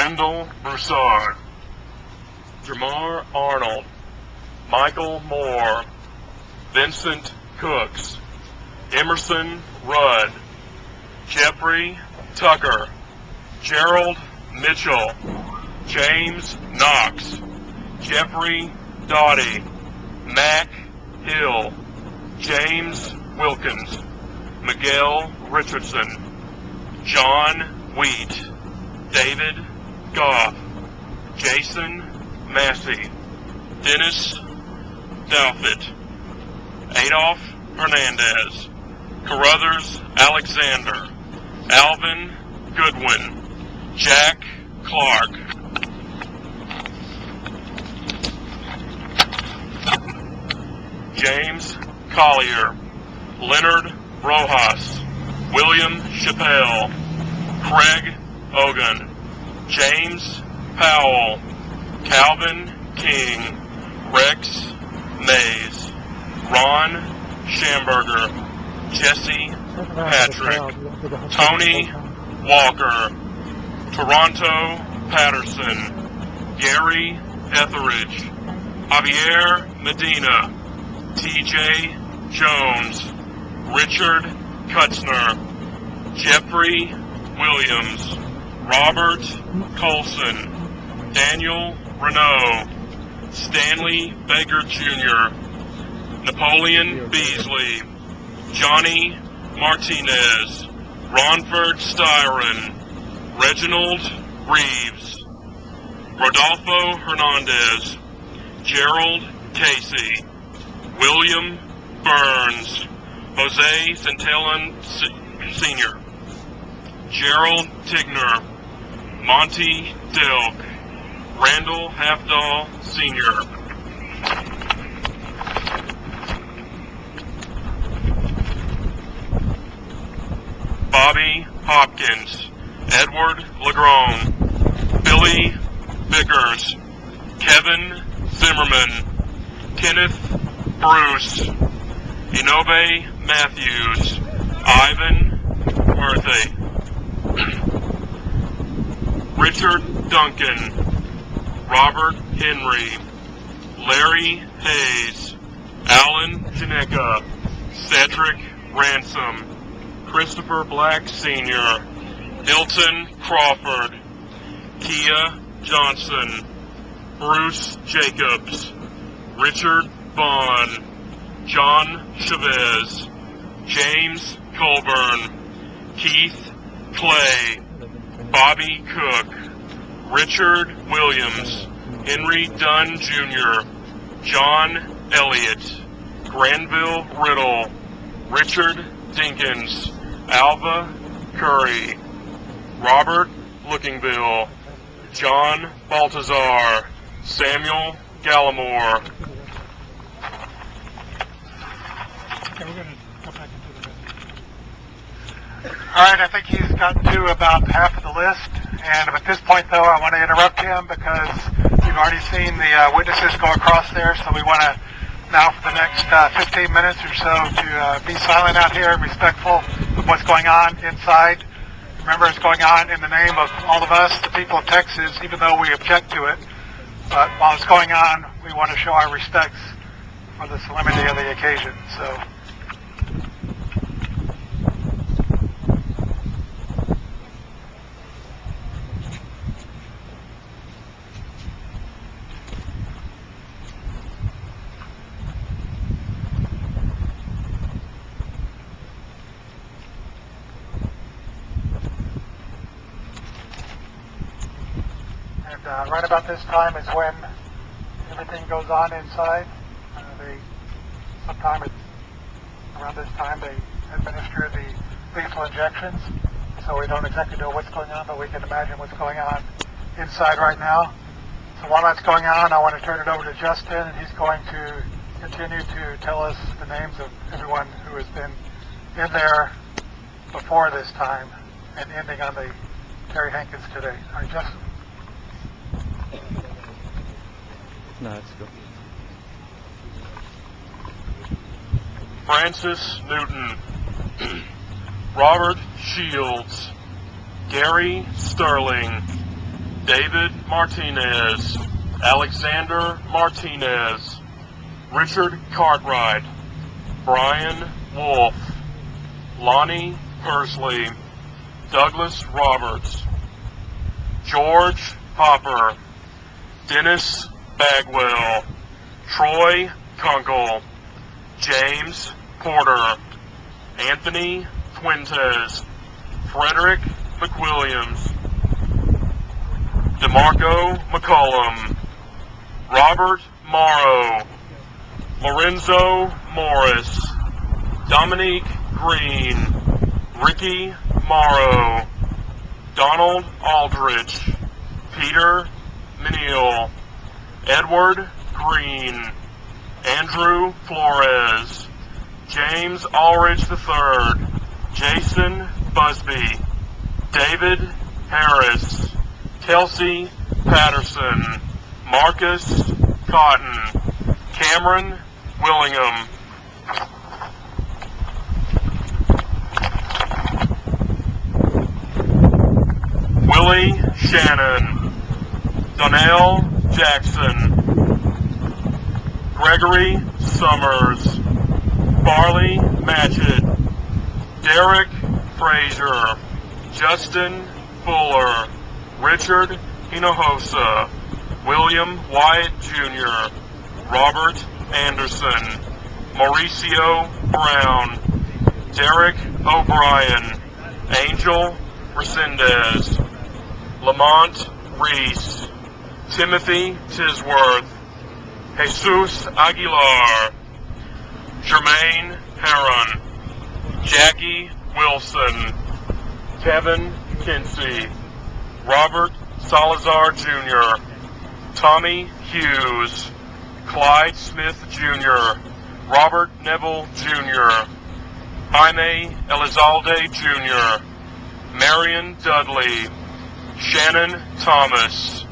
Wendell Broussard, Jamar Arnold, Michael Moore, Vincent Cooks, Emerson Rudd, Jeffrey Tucker, Gerald Mitchell, James Knox, Jeffrey Doughty, Mac Hill, James Wilkins, Miguel Richardson, John Wheat, David Goff, Jason Massey, Dennis Douthit, Adolph Hernandez, Carruthers Alexander, Alvin Goodwin, Jack Clark, James Collier, Leonard Rojas, William Chappelle, Craig Ogun, James Powell, Calvin King, Rex Mays, Ron Schamberger, Jesse Patrick, Tony Walker, Toronto Patterson, Gary Etheridge, Javier Medina, TJ Jones, Richard Kutzner, Jeffrey Williams, Robert Colson, Daniel Renault, Stanley Baker Jr., Napoleon Beasley, Johnny Martinez, Ronford Styron, Reginald Reeves, Rodolfo Hernandez, Gerald Casey, William Burns, Jose Santellan Sr., Gerald Tigner, Monty Delk, Randall Halfdahl Sr., Bobby Hopkins, Edward Legrone, Billy Vickers, Kevin Zimmerman, Kenneth Bruce, Inobe Matthews, Ivan Murthy, Richard Duncan, Robert Henry, Larry Hayes, Alan Janeca, Cedric Ransom, Christopher Black Sr., Hilton Crawford, Kia Johnson, Bruce Jacobs, Richard Vaughn, John Chavez, James Colburn, Keith Clay, Bobby Cook, Richard Williams, Henry Dunn Jr., John Elliott, Granville Riddle, Richard Dinkins, Alva Curry, Robert Lookingbill, John Baltazar, Samuel Gallimore. All right, I think he's gotten to about half of the list, and at this point, though, I want to interrupt him because we've already seen the witnesses go across there, so we want to now for the next 15 minutes or so to be silent out here and respectful of what's going on inside. Remember, it's going on in the name of all of us, the people of Texas, even though we object to it. But while it's going on, we want to show our respects for the solemnity of the occasion. So. Right about this time is when everything goes on inside. Sometime around this time they administer the lethal injections, so we don't exactly know what's going on, but we can imagine what's going on inside right now. So while that's going on, I want to turn it over to Justin, and he's going to continue to tell us the names of everyone who has been in there before this time and ending on the Terry Hankins today. All right, Justin. No, let's go. Francis Newton, Robert Shields, Gary Sterling, David Martinez, Alexander Martinez, Richard Cartwright, Brian Wolf, Lonnie Persley, Douglas Roberts, George Hopper, Dennis Bagwell, Troy Kunkel, James Porter, Anthony Fuentes, Frederick McWilliams, DeMarco McCollum, Robert Morrow, Lorenzo Morris, Dominique Green, Ricky Morrow, Donald Aldrich, Peter Meniel, Edward Green, Andrew Flores, James Ulrich III, Jason Busby, David Harris, Kelsey Patterson, Marcus Cotton, Cameron Willingham, Willie Shannon, Donnell Jackson, Gregory Summers, Farley Matchett, Derek Frazier, Justin Fuller, Richard Hinojosa, William Wyatt Jr., Robert Anderson, Mauricio Brown, Derek O'Brien, Angel Resendez, Lamont Reese, Timothy Tisworth, Jesus Aguilar, Jermaine Heron, Jackie Wilson, Kevin Kinsey, Robert Salazar Jr., Tommy Hughes, Clyde Smith Jr., Robert Neville Jr., Jaime Elizalde Jr., Marion Dudley, Shannon Thomas,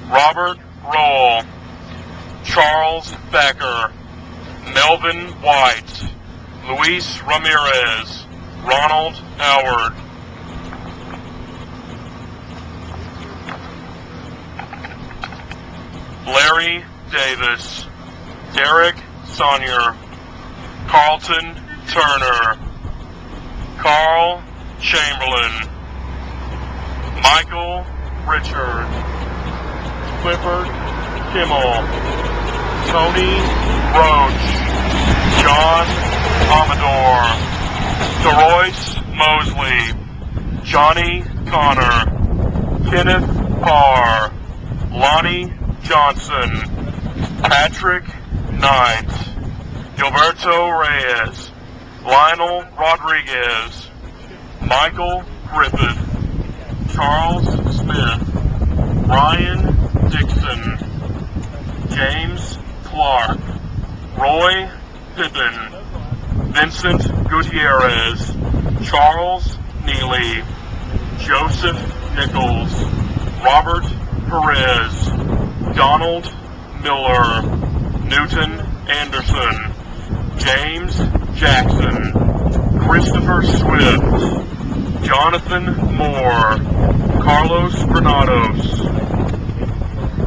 Robert Roll, Charles Thacker, Melvin White, Luis Ramirez, Ronald Howard, Larry Davis, Derek Sonnier, Carlton Turner, Carl Chamberlain, Michael Richard, Clifford Kimmel, Tony Roach, John Amador, DeRoyce Mosley, Johnny Connor, Kenneth Parr, Lonnie Johnson, Patrick Knight, Gilberto Reyes, Lionel Rodriguez, Michael Griffith, Charles Smith, Ryan Dixon, James Clark, Roy Pippin, Vincent Gutierrez, Charles Neely, Joseph Nichols, Robert Perez, Donald Miller, Newton Anderson, James Jackson, Christopher Swift, Jonathan Moore, Carlos Granados,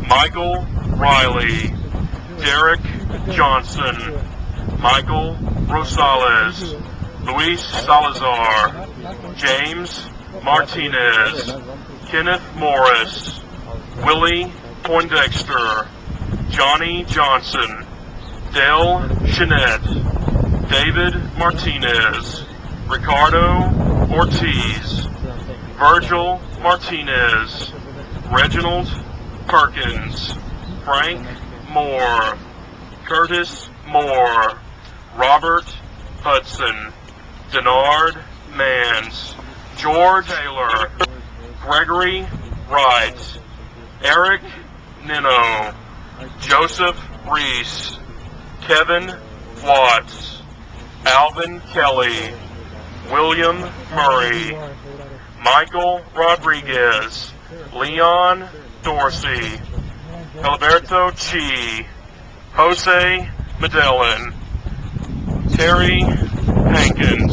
Michael Riley, Derek Johnson, Michael Rosales, Luis Salazar, James Martinez, Kenneth Morris, Willie Poindexter, Johnny Johnson, Dale Chenette, David Martinez, Ricardo Ortiz, Virgil Martinez, Reginald Perkins, Frank Moore, Curtis Moore, Robert Hudson, Denard Mans, George Taylor, Gregory Wright, Eric Nino, Joseph Reese, Kevin Watts, Alvin Kelly, William Murray, Michael Rodriguez, Leon Dorsey, Alberto Chi, Jose Medellin, Terry Hankin,